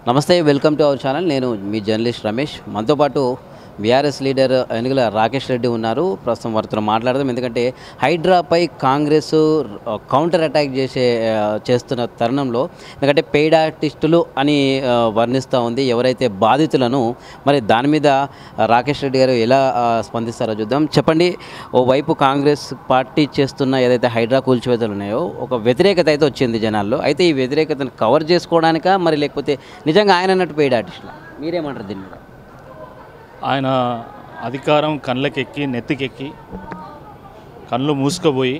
నమస్తే, welcome to our channel. నేను మీ journalist Ramesh. మనతో పాటు బీఆర్ఎస్ లీడర్ ఎన్నికల రాకేష్ రెడ్డి ఉన్నారు. ప్రస్తుతం వారితో మాట్లాడదాం. ఎందుకంటే హైడ్రాపై కాంగ్రెస్ కౌంటర్ అటాక్ చేస్తున్న తరుణంలో, ఎందుకంటే పెయిడ్ ఆర్టిస్టులు అని వర్ణిస్తూ ఉంది ఎవరైతే బాధితులను. మరి దాని మీద రాకేష్ రెడ్డి గారు ఎలా స్పందిస్తారో చూద్దాం. చెప్పండి, ఓవైపు కాంగ్రెస్ పార్టీ చేస్తున్న ఏదైతే హైడ్రా కూల్చివేతలు ఉన్నాయో ఒక వ్యతిరేకత అయితే వచ్చింది జనాల్లో. అయితే ఈ వ్యతిరేకతను కవర్ చేసుకోవడానికా, మరి లేకపోతే నిజంగా ఆయన అన్నట్టు పెయిడ్ ఆర్టిస్టులు మీరేమంటారు దీని మీద? ఆయన అధికారం కళ్ళకెక్కి నెత్తికెక్కి కళ్ళు మూసుకుపోయి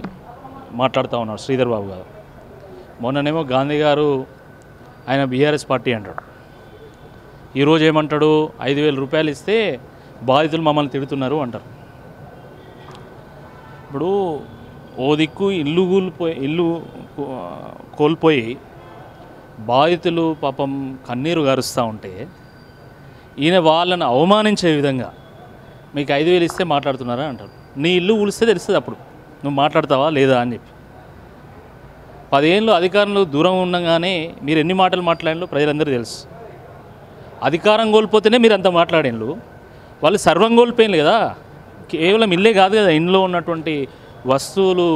మాట్లాడుతూ ఉన్నారు శ్రీధర్ బాబు గారు. మొన్ననేమో గాంధీ గారు ఆయన బీఆర్ఎస్ పార్టీ అంటాడు, ఈరోజు ఏమంటాడు, 5,000 రూపాయలు ఇస్తే బాధితులు మమ్మల్ని తిడుతున్నారు అంటారు. ఇప్పుడు ఓ దిక్కు ఇల్లు కోల్పోయి బాధితులు పాపం కన్నీరు గారుస్తూ ఉంటే ఈయన వాళ్ళని అవమానించే విధంగా మీకు 5,000 ఇస్తే మాట్లాడుతున్నారా అంటారు. నీ ఇల్లు ఊలిస్తే తెలుస్తుంది అప్పుడు నువ్వు మాట్లాడతావా లేదా అని చెప్పి. 10 ఏళ్ళు అధికారంలో దూరం ఉండగానే మీరు ఎన్ని మాటలు మాట్లాడినో ప్రజలందరూ తెలుసు. అధికారం కోల్పోతేనే మీరు అంత మాట్లాడినలు, వాళ్ళు సర్వం కోల్పోయినలు కదా. కేవలం ఇల్లే కాదు కదా, ఇంట్లో ఉన్నటువంటి వస్తువులు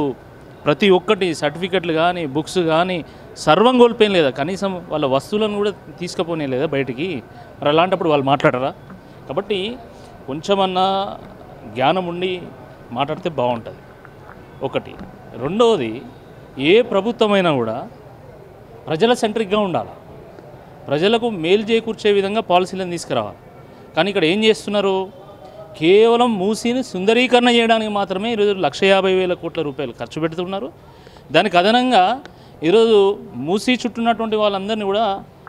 ప్రతి ఒక్కటి, సర్టిఫికెట్లు కానీ బుక్స్ కానీ సర్వం కోల్పోయిన లేదా, కనీసం వాళ్ళ వస్తువులను కూడా తీసుకుపోనే లేదా బయటికి. మరి అలాంటప్పుడు వాళ్ళు మాట్లాడరా? కాబట్టి కొంచెమన్నా జ్ఞానం ఉండి మాట్లాడితే బాగుంటుంది ఒకటి. రెండవది, ఏ ప్రభుత్వమైనా కూడా ప్రజల సెంట్రిక్గా ఉండాలి, ప్రజలకు మేలు చేకూర్చే విధంగా పాలసీలను తీసుకురావాలి. కానీ ఇక్కడ ఏం చేస్తున్నారు, కేవలం మూసీని సుందరీకరణ చేయడానికి మాత్రమే ఈరోజు 150,000 కోట్ల రూపాయలు ఖర్చు పెడుతున్నారు. దానికి అదనంగా ఈరోజు మూసీ చుట్టూన్నటువంటి వాళ్ళందరినీ కూడా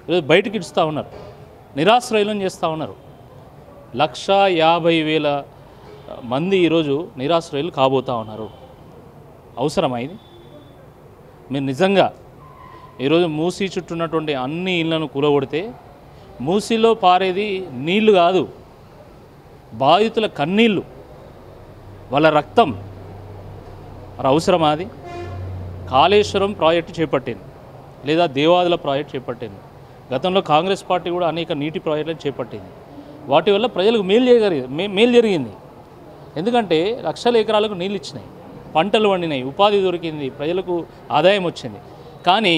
ఈరోజు బయటకు ఇడుస్తూ ఉన్నారు, నిరాశ్రయులను చేస్తూ ఉన్నారు. 150,000 మంది ఈరోజు నిరాశ్రయులు కాబోతూ ఉన్నారు. అవసరమా ఇది? మీరు నిజంగా ఈరోజు మూసీ చుట్టూన్నటువంటి అన్ని ఇళ్లను కూలగొడితే మూసీలో పారేది నీళ్లు కాదు, బాధితుల కన్నీళ్ళు, వాళ్ళ రక్తం. మరి అవసరమా అది? కాళేశ్వరం ప్రాజెక్టు చేపట్టింది, లేదా దేవాదుల ప్రాజెక్టు చేపట్టింది. గతంలో కాంగ్రెస్ పార్టీ కూడా అనేక నీటి ప్రాజెక్టులను చేపట్టింది. వాటి వల్ల ప్రజలకు మేలు జరిగింది. ఎందుకంటే లక్షల ఎకరాలకు నీళ్ళు ఇచ్చినాయి, పంటలు పండినాయి, ఉపాధి దొరికింది, ప్రజలకు ఆదాయం వచ్చింది. కానీ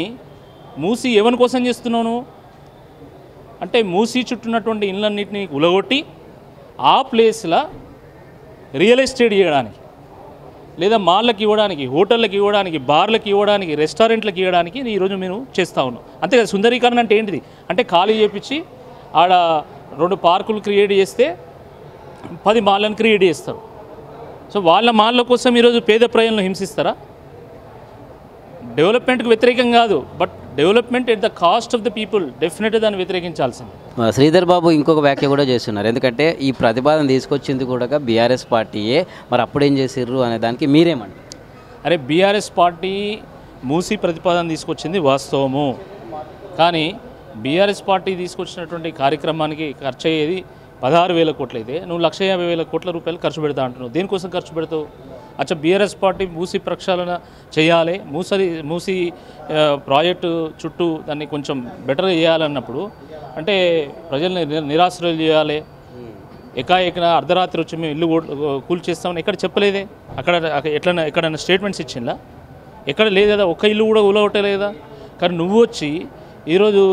మూసీ ఎవరి కోసం చేస్తున్నాను అంటే, మూసీ చుట్టూన్నటువంటి ఇళ్ళన్నింటినీ ఉలగొట్టి ఆ ప్లేస్లో రియల్ ఎస్టేట్ చేయడానికి, లేదా మాళ్ళకి ఇవ్వడానికి, హోటళ్ళకి ఇవ్వడానికి, బార్లకు ఇవ్వడానికి, రెస్టారెంట్లకు ఇవ్వడానికి ఈరోజు మేము చేస్తూ ఉన్నాం. అంతే కదా. సుందరీకరణ అంటే ఏంటిది అంటే, ఖాళీ చేపించి ఆడ 2 పార్కులు క్రియేట్ చేస్తే 10 మాళ్ళను క్రియేట్ చేస్తారు. సో వాళ్ళ మాళ్ళ కోసం ఈరోజు పేద ప్రజలను హింసిస్తారా? డెవలప్మెంట్కి వ్యతిరేకం కాదు, but development at the cost of the people డెఫినెట్గా దాన్ని వ్యతిరేకించాల్సింది. శ్రీధర్ బాబు ఇంకొక వ్యాఖ్య కూడా చేస్తున్నారు, ఎందుకంటే ఈ ప్రతిపాదన తీసుకొచ్చింది కూడా బీఆర్ఎస్ పార్టీయే, మరి అప్పుడేం చేసిర్రు అనే దానికి మీరేమంటారు? అరే, బీఆర్ఎస్ పార్టీ మూసీ ప్రతిపాదన తీసుకొచ్చింది వాస్తవము, కానీ బీఆర్ఎస్ పార్టీ తీసుకొచ్చినటువంటి కార్యక్రమానికి ఖర్చు అయ్యేది 16,000 కోట్లు అయితే నువ్వు 150,000 కోట్ల రూపాయలు ఖర్చు పెడతా అంటున్నావు. దేనికోసం ఖర్చు పెడతావు? అచ్చా, బీఆర్ఎస్ పార్టీ మూసీ ప్రక్షాళన చేయాలి, మూసీ ప్రాజెక్టు చుట్టూ దాన్ని కొంచెం బెటర్గా చేయాలన్నప్పుడు, అంటే ప్రజల్ని నిరాశ్రయులు చేయాలి, ఎకాఎకన అర్ధరాత్రి వచ్చి మేము ఇల్లు కూల్చేస్తామని ఎక్కడ చెప్పలేదే. ఎక్కడైనా స్టేట్మెంట్స్ ఇచ్చిందా? ఎక్కడ లేదు కదా, ఒక్క ఇల్లు కూడా కూలగొట్టలేదా. కానీ నువ్వు వచ్చి ఈరోజు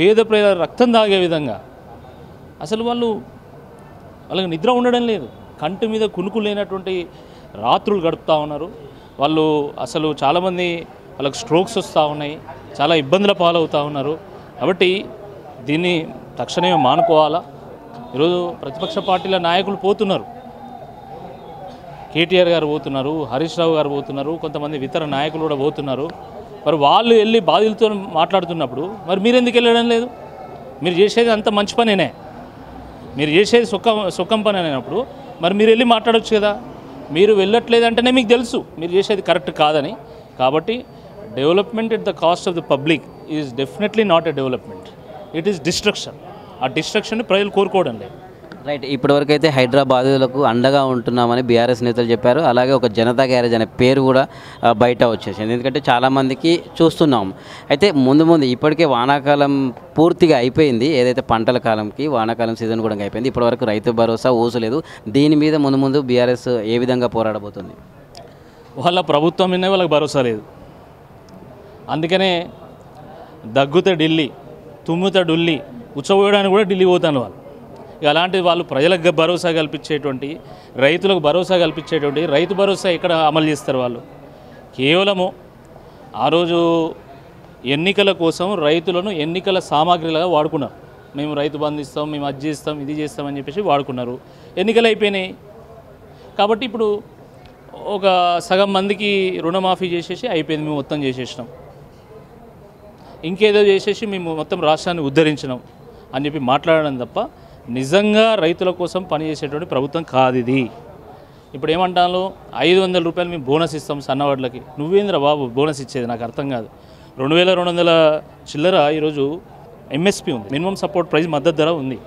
పేద ప్రజల రక్తం తాగే విధంగా, అసలు వాళ్ళకి నిద్ర ఉండడం లేదు, కంటి మీద కునుకు లేనటువంటి రాత్రులు గడుపుతూ ఉన్నారు వాళ్ళు. అసలు చాలామంది వాళ్ళకి స్ట్రోక్స్ వస్తూ ఉన్నాయి, చాలా ఇబ్బందుల పాలవుతూ ఉన్నారు. కాబట్టి దీన్ని తక్షణమే మానుకోవాలా. ఈరోజు ప్రతిపక్ష పార్టీల నాయకులు పోతున్నారు, కేటీఆర్ గారు పోతున్నారు, హరీష్ రావు గారు పోతున్నారు, కొంతమంది ఇతర నాయకులు కూడా పోతున్నారు. మరి వాళ్ళు వెళ్ళి బాధితులతో మాట్లాడుతున్నప్పుడు మరి మీరు ఎందుకు వెళ్ళడం లేదు? మీరు చేసేది అంత మంచి పనేనే, మీరు చేసేది సుఖం పని అయినప్పుడు మరి మీరు వెళ్ళి మాట్లాడవచ్చు కదా. మీరు వెళ్ళట్లేదంటేనే మీకు తెలుసు మీరు చేసేది కరెక్ట్ కాదని. కాబట్టి development at the cost of the public is definitely not a development, it is destruction. ఆ డిస్ట్రక్షన్ ప్రజలు కోరుకోవడం లేదు. రైట్. ఇప్పటివరకు అయితే హైదరాబాదులకు అండగా ఉంటున్నామని బీఆర్ఎస్ నేతలు చెప్పారు. అలాగే ఒక జనతా గ్యారేజ్ అనే పేరు కూడా బయట వచ్చేసింది. ఎందుకంటే చాలామందికి చూస్తున్నాం. అయితే ముందు ముందు ఇప్పటికే వానాకాలం పూర్తిగా అయిపోయింది. ఏదైతే పంటల కాలంకి వానాకాలం సీజన్ కూడా అయిపోయింది. ఇప్పటివరకు రైతు భరోసా ఊసలేదు. దీని మీద ముందు ముందు బీఆర్ఎస్ ఏ విధంగా పోరాడబోతుంది? వాళ్ళ ప్రభుత్వం మీద వాళ్ళకి భరోసా లేదు. అందుకనే దగ్గుతే ఢిల్లీ, తుమ్ముతే ఢిల్లీ, ఉచ్చబోయడానికి కూడా ఢిల్లీ పోతాను వాళ్ళు. ఇక అలాంటి వాళ్ళు ప్రజలకు భరోసా కల్పించేటువంటి, రైతులకు భరోసా కల్పించేటువంటి రైతు భరోసా ఎక్కడ అమలు చేస్తారు వాళ్ళు? కేవలము ఆ రోజు ఎన్నికల కోసం రైతులను ఎన్నికల సామాగ్రిలాగా వాడుకున్నారు. మేము రైతు బంధు ఇస్తాం, మేము అది చేస్తాం, ఇది చేస్తామని చెప్పేసి వాడుకున్నారు. ఎన్నికలు అయిపోయినాయి కాబట్టి ఇప్పుడు ఒక సగం మందికి రుణమాఫీ చేసేసి అయిపోయింది, మేము మొత్తం చేసేసినాం, ఇంకేదో చేసేసి మేము మొత్తం రాష్ట్రాన్ని ఉద్ధరించినాం అని చెప్పి మాట్లాడడం తప్ప నిజంగా రైతుల కోసం పనిచేసేటువంటి ప్రభుత్వం కాదు ఇది. ఇప్పుడు ఏమంటాను, 500 రూపాయలు మేము బోనస్ ఇస్తాం సన్నవాళ్ళకి. నువ్వేంద్ర బాబు బోనస్ ఇచ్చేది? నాకు అర్థం కాదు. 2200 చిల్లర ఈరోజు ఎంఎస్పి ఉంది, మినిమం సపోర్ట్ ప్రైస్ మద్దతు ధర ఉంది.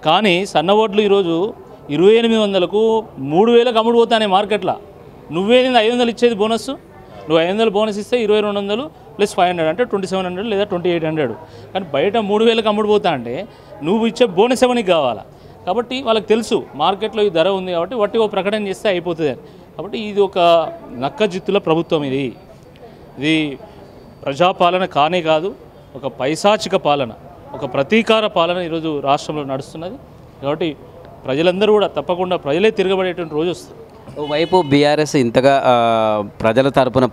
కానీ సన్నవోట్లు ఈరోజు 2800కు 3000కు అమ్ముడు పోతానే మార్కెట్లో. నువ్వేది 500 ఇచ్చేది బోనస్? నువ్వు 500 బోనస్ ఇస్తే 2200 ప్లస్ 500 అంటే 2700 లేదా 2800. కానీ బయట 3000కు అమ్ముడు పోతా అంటే నువ్వు ఇచ్చే బోనస్ ఎవరికి కావాలా? కాబట్టి వాళ్ళకి తెలుసు మార్కెట్లో ఈ ధర ఉంది కాబట్టి వట్టి ఓ ప్రకటన చేస్తే అయిపోతుంది అని. కాబట్టి ఇది ఒక నక్కజిత్తుల ప్రభుత్వం. ఇది ప్రజాపాలన కానే కాదు, ఒక పైశాచిక పాలన, ఒక ప్రతీకార పాలన ఈరోజు రాష్ట్రంలో నడుస్తున్నది. కాబట్టి ప్రజలందరూ కూడా తప్పకుండా ప్రజలే తిరగబడేటువంటి రోజు వస్తుంది. ఓవైపు బీఆర్ఎస్ ఇంతగా ప్రజల తరపున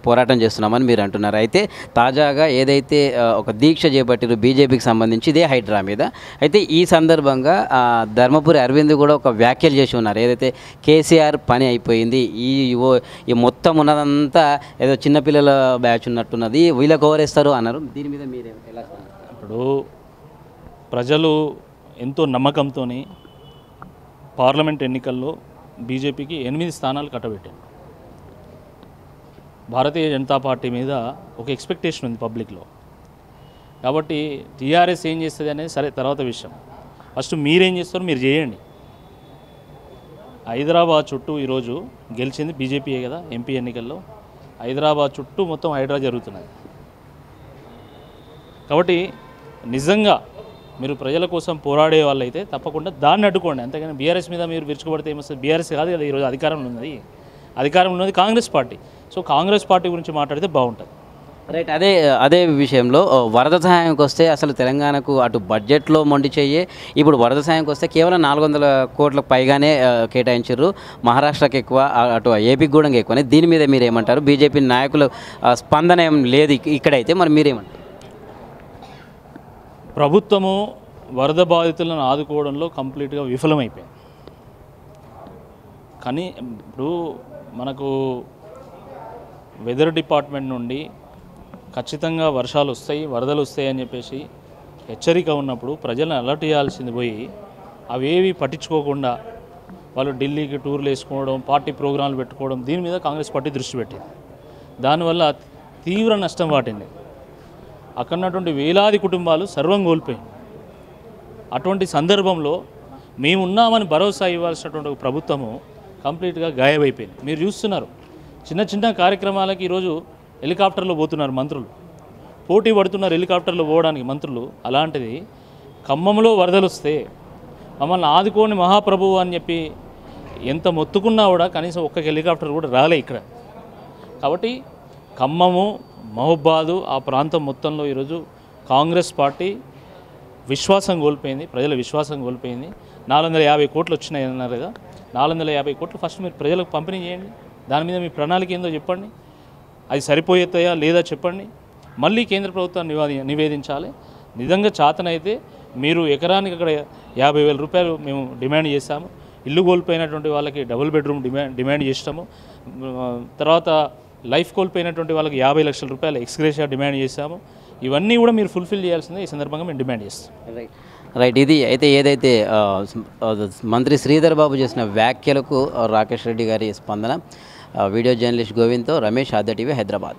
పోరాటం చేస్తున్నామని మీరు అంటున్నారు. అయితే తాజాగా ఏదైతే ఒక దీక్ష చేపట్టారు బీజేపీకి సంబంధించి ఇదే హైడ్రా మీద, అయితే ఈ సందర్భంగా ధర్మపురి అరవింద్ కూడా ఒక వ్యాఖ్యలు చేసి ఉన్నారు. ఏదైతే కేసీఆర్ పని అయిపోయింది, ఈ మొత్తం ఉన్నదంతా ఏదో చిన్నపిల్లల బ్యాచ్ ఉన్నట్టున్నది, వీళ్ళకి ఓవరేస్తారు అన్నారు. దీని మీద మీరు ఎలా? ఇప్పుడు ప్రజలు ఎంతో నమ్మకంతో పార్లమెంట్ ఎన్నికల్లో బీజేపీకి 8 స్థానాలు కట్టబెట్టారు. భారతీయ జనతా పార్టీ మీద ఒక ఎక్స్పెక్టేషన్ ఉంది పబ్లిక్లో. కాబట్టి టీఆర్ఎస్ ఏం చేస్తుంది అనేది సరే తర్వాత విషయం. ఫస్ట్ మీరేం చేస్తారో మీరు చేయండి. హైదరాబాద్ చుట్టూ ఈరోజు గెలిచింది బీజేపీయే కదా ఎంపీ ఎన్నికల్లో. హైదరాబాద్ చుట్టూ మొత్తం హైడ్రా జరుగుతున్నది. కాబట్టి నిజంగా మీరు ప్రజల కోసం పోరాడే వాళ్ళైతే తప్పకుండా దాన్ని అడ్డుకోండి. అంతేగాని బీఆర్ఎస్ మీద మీరు విరుచుకుపడితే ఏమొస్తుంది? బీఆర్ఎస్ కాదు కదా ఈరోజు అధికారంలో ఉన్నది, అధికారంలో ఉన్నది Congress party. So Congress party గురించి మాట్లాడితే బాగుంటుంది. రైట్. అదే విషయంలో వరద సహాయంకి వస్తే అసలు తెలంగాణకు అటు బడ్జెట్లో మొండి చెయ్యి, ఇప్పుడు వరద సహాయంకి వస్తే కేవలం 400 కోట్లకు పైగానే కేటాయించారు. మహారాష్ట్రకి ఎక్కువ, అటు ఏపీకి కూడా ఎక్కువనే. దీని మీద మీరు ఏమంటారు? బీజేపీ నాయకులు స్పందన ఏం లేదు ఇక్కడైతే, మరి మీరేమంటారు? ప్రభుత్వము వరద బాధితులను ఆదుకోవడంలో కంప్లీట్గా విఫలమైపోయింది. కానీ ఇప్పుడు మనకు వెదర్ డిపార్ట్మెంట్ నుండి ఖచ్చితంగా వర్షాలు వస్తాయి, వరదలు వస్తాయి అని చెప్పేసి హెచ్చరిక ఉన్నప్పుడు ప్రజలను అలర్ట్ చేయాల్సింది పోయి అవేవి పట్టించుకోకుండా వాళ్ళు ఢిల్లీకి టూర్లు వేసుకోవడం, పార్టీ ప్రోగ్రాంలు పెట్టుకోవడం, దీని మీద కాంగ్రెస్ పార్టీ దృష్టి పెట్టింది. దానివల్ల తీవ్ర నష్టం వాటింది. అక్కడ ఉన్నటువంటి వేలాది కుటుంబాలు సర్వం కోల్పోయింది. అటువంటి సందర్భంలో మేమున్నామని భరోసా ఇవ్వాల్సినటువంటి ఒక ప్రభుత్వము కంప్లీట్గా గాయమైపోయింది. మీరు చూస్తున్నారు, చిన్న చిన్న కార్యక్రమాలకి ఈరోజు హెలికాప్టర్లో పోతున్నారు మంత్రులు, పోటీ పడుతున్నారు హెలికాప్టర్లో పోవడానికి మంత్రులు. అలాంటిది ఖమ్మంలో వరదలు వస్తే మమ్మల్ని ఆదుకోని మహాప్రభువు అని చెప్పి ఎంత మొత్తుకున్నా కూడా కనీసం ఒక్క హెలికాప్టర్ కూడా రాలే ఇక్కడ. కాబట్టి ఖమ్మము, మహబూబాదు ఆ ప్రాంతం మొత్తంలో ఈరోజు కాంగ్రెస్ పార్టీ విశ్వాసం కోల్పోయింది, ప్రజల విశ్వాసం కోల్పోయింది. 450 కోట్లు వచ్చినాయి అన్నారు కదా, 450 కోట్లు ఫస్ట్ మీరు ప్రజలకు పంపిణీ చేయండి. దాని మీద మీ ప్రణాళిక ఏందో చెప్పండి. అది సరిపోయేతాయా లేదా చెప్పండి. మళ్ళీ కేంద్ర ప్రభుత్వాన్ని నివేదించాలి. నిజంగా చాతనైతే మీరు ఎకరానికి అక్కడ 50,000 రూపాయలు మేము డిమాండ్ చేశాము. ఇల్లు కోల్పోయినటువంటి వాళ్ళకి డబుల్ బెడ్రూమ్ డిమాండ్ చేస్తాము. తర్వాత లైఫ్ కోల్పోయినటువంటి వాళ్ళకి 50 లక్షల రూపాయలు ఎక్స్గ్రేషియా డిమాండ్ చేశాము. ఇవన్నీ కూడా మీరు ఫుల్ఫిల్ చేయాల్సిందే ఈ సందర్భంగా మేము డిమాండ్ చేస్తాం. రైట్. ఇది అయితే ఏదైతే మంత్రి శ్రీధర్ బాబు చేసిన వ్యాఖ్యలకు రాకేష్ రెడ్డి గారి స్పందన. వీడియో జర్నలిస్ట్ గోవింద్తో రమేష్, ఆద్య టీవీ, హైదరాబాద్.